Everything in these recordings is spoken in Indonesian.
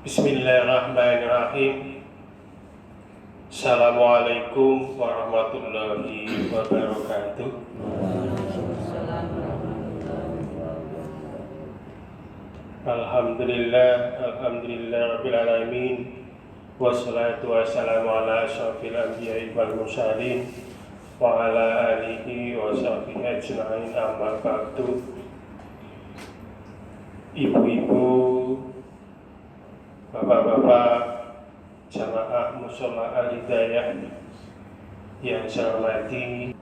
Bismillahirrahmanirrahim. Assalamualaikum warahmatullahi wabarakatuh. Alhamdulillah rabbil alamin. Wassalatu wassalamu ala asyrafil anbiya'i wal mursalin wa ala alihi wa sahbihi ajma'in, amma ba'du. Ibu-ibu, bapak-bapak, jamaah mushola al-hidayah yang saya hormati,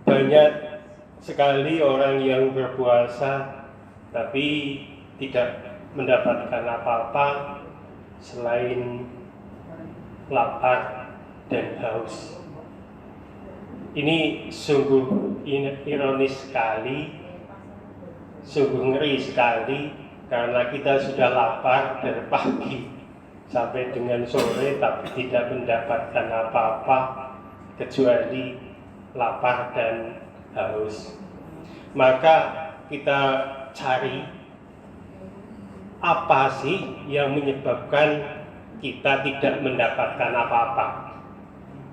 banyak sekali orang yang berpuasa tapi tidak mendapatkan apa-apa selain lapar dan haus. Ini sungguh ironis sekali, sungguh ngeri sekali, karena kita sudah lapar dari pagi sampai dengan sore tapi tidak mendapatkan apa-apa kecuali lapar dan haus. Maka kita cari apa sih yang menyebabkan kita tidak mendapatkan apa-apa.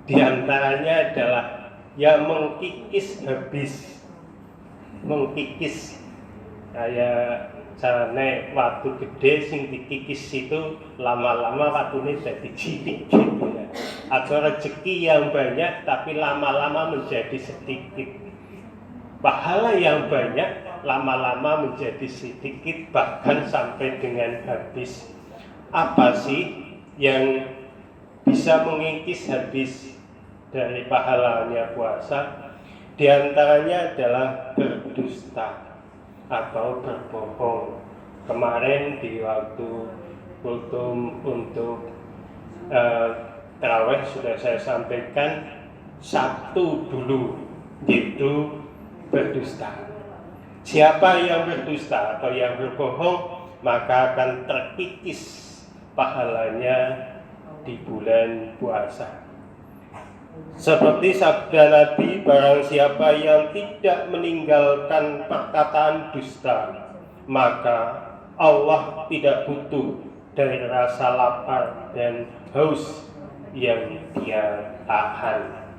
Di antaranya adalah yang mengkikis habis, mengkikis kayak carane waktu gede sing dikikis itu lama-lama waktunya jadi cilik gitu ya. Atau rezeki yang banyak tapi lama-lama menjadi sedikit. Pahala yang banyak lama-lama menjadi sedikit, bahkan sampai dengan habis. Apa sih yang bisa mengikis habis dari pahalanya puasa? Di antaranya adalah berdusta atau berbohong. Kemarin di waktu kultum untuk tarawih sudah saya sampaikan satu dulu, yaitu berdusta. Siapa yang berdusta atau yang berbohong, maka akan terkikis pahalanya di bulan puasa. Seperti sabda Nabi, barang siapa yang tidak meninggalkan perkataan dusta, maka Allah tidak butuh dari rasa lapar dan haus yang dia tahan.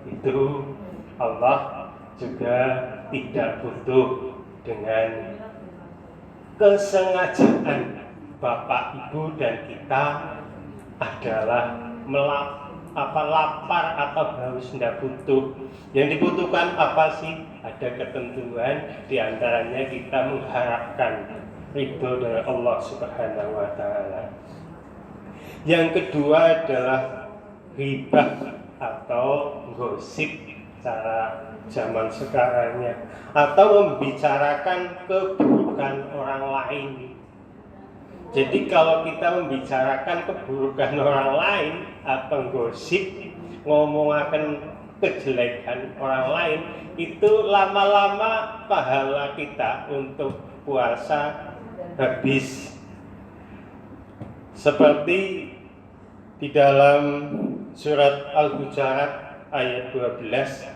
Itu Allah juga tidak butuh dengan kesengajaan Bapak, Ibu, dan kita adalah lapar atau haus, tidak butuh. Yang dibutuhkan apa sih? Ada ketentuan, diantaranya kita mengharapkan ridho dari Allah Subhanahu wa Ta'ala. Yang kedua adalah ghibah atau gosip cara zaman sekarangnya, atau membicarakan keburukan orang lain. Jadi kalau kita membicarakan keburukan orang lain atau gosip, ngomongkan kejelekan orang lain, itu lama-lama pahala kita untuk puasa habis. Seperti di dalam surat Al-Hujurat ayat 12,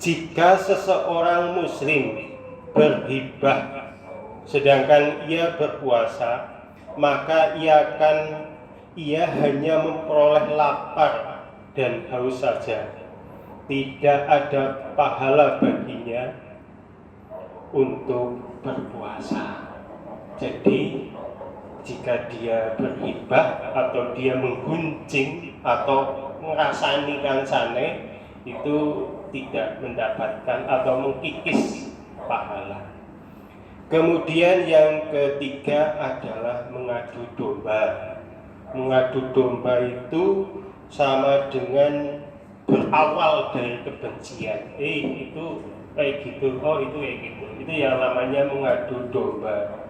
jika seseorang muslim berhibah sedangkan ia berpuasa, maka ia hanya memperoleh lapar dan haus saja. Tidak ada pahala baginya untuk berpuasa. Jadi jika dia berhibah atau dia menggunjing atau ngerasani kancane, itu tidak mendapatkan atau mengkikis pahala. Kemudian yang ketiga adalah mengadu domba. Mengadu domba itu sama dengan berawal dari kebencian. Itu kayak gitu, itu kayak gitu. Itu yang namanya mengadu domba.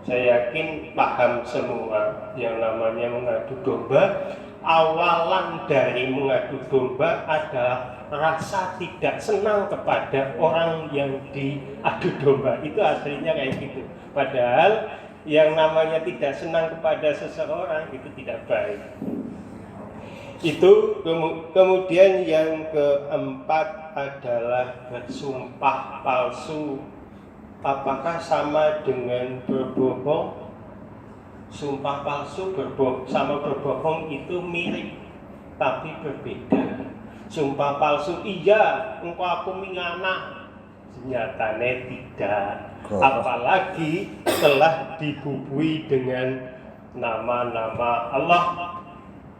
Saya yakin paham semua yang namanya mengadu domba. Awalan dari mengadu domba adalah rasa tidak senang kepada orang yang diadu domba. Itu aslinya kayak gitu. Padahal yang namanya tidak senang kepada seseorang itu tidak baik. Itu kemudian yang keempat adalah bersumpah palsu. Apakah sama dengan berbohong? Sumpah palsu sama berbohong itu mirip, tapi berbeda. Sumpah palsu, iya, engkau aku mingana, nyatane tidak. Apalagi telah dibubui dengan nama-nama Allah.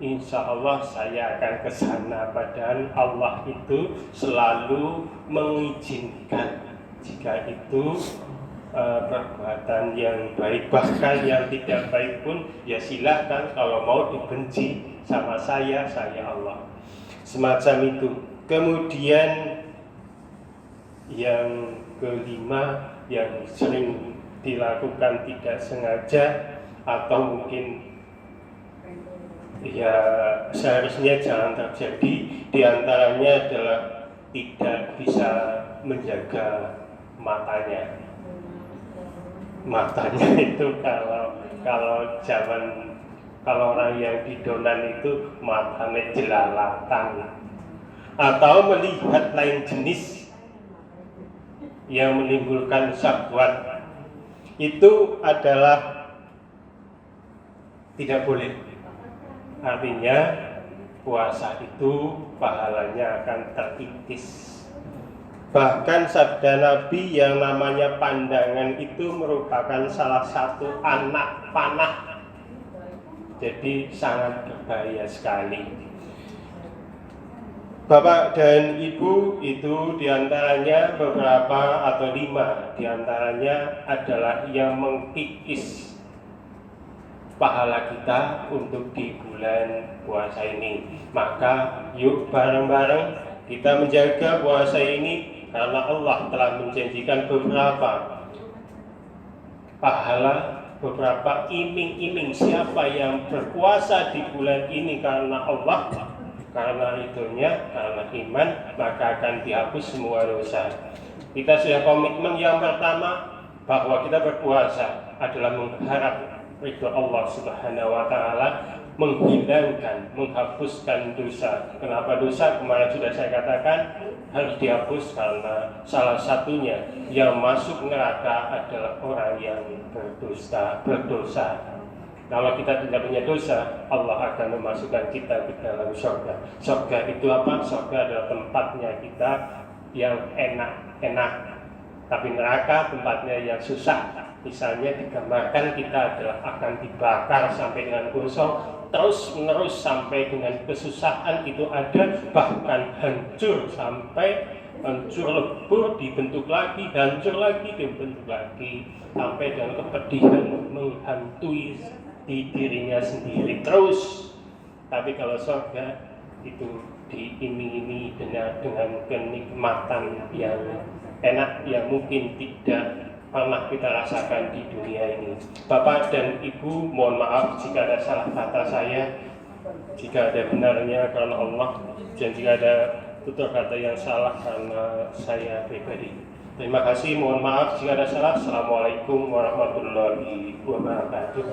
Insya Allah saya akan ke sana, padahal Allah itu selalu mengizinkan jika itu perbuatan yang baik, bahkan yang tidak baik pun ya silahkan, kalau mau dibenci sama saya Allah. Semacam itu. Kemudian yang kelima yang sering dilakukan tidak sengaja atau mungkin ya seharusnya jangan terjadi, diantaranya adalah tidak bisa menjaga matanya itu kalau orang yang didonan itu matanya jelalatan atau melihat lain jenis yang menimbulkan syahwat, itu adalah tidak boleh. Artinya puasa itu pahalanya akan terkikis. Bahkan sabda Nabi yang namanya pandangan itu merupakan salah satu anak panah. Jadi sangat berbahaya sekali. Bapak dan Ibu, itu diantaranya beberapa atau 5 diantaranya adalah yang mengkikis pahala kita untuk di bulan puasa ini. Maka yuk bareng-bareng kita menjaga puasa ini, karena Allah telah menjanjikan beberapa pahala, beberapa iming-iming. Siapa yang berpuasa di bulan ini karena Allah, karena ridhonya, karena iman, maka akan dihapus semua dosa. Kita sudah komitmen yang pertama bahwa kita berpuasa adalah mengharap ridho Allah Subhanahu wa Ta'ala, menghilangkan, menghapuskan dosa. Kenapa dosa? Kemarin sudah saya katakan harus dihapus karena salah satunya yang masuk neraka adalah orang yang berdosa. Kalau kita tidak punya dosa, Allah akan memasukkan kita ke dalam surga. Surga itu apa? Surga adalah tempatnya kita yang enak. Tapi neraka tempatnya yang susah. Misalnya digambarkan kita adalah akan dibakar sampai dengan gosong, terus menerus sampai dengan kesusahan itu ada, bahkan hancur sampai hancur lebur, dibentuk lagi, hancur lagi, dibentuk lagi, sampai dengan kepedihan menghantui di dirinya sendiri terus. Tapi kalau surga itu diiming-imingi dengan kenikmatan yang enak yang mungkin tidak pernah kita rasakan di dunia ini. Bapak dan Ibu, mohon maaf jika ada salah kata saya, jika ada benarnya karena Allah, dan jika ada tutur kata yang salah karena saya pribadi. Terima kasih, mohon maaf jika ada salah. Assalamualaikum warahmatullahi wabarakatuh.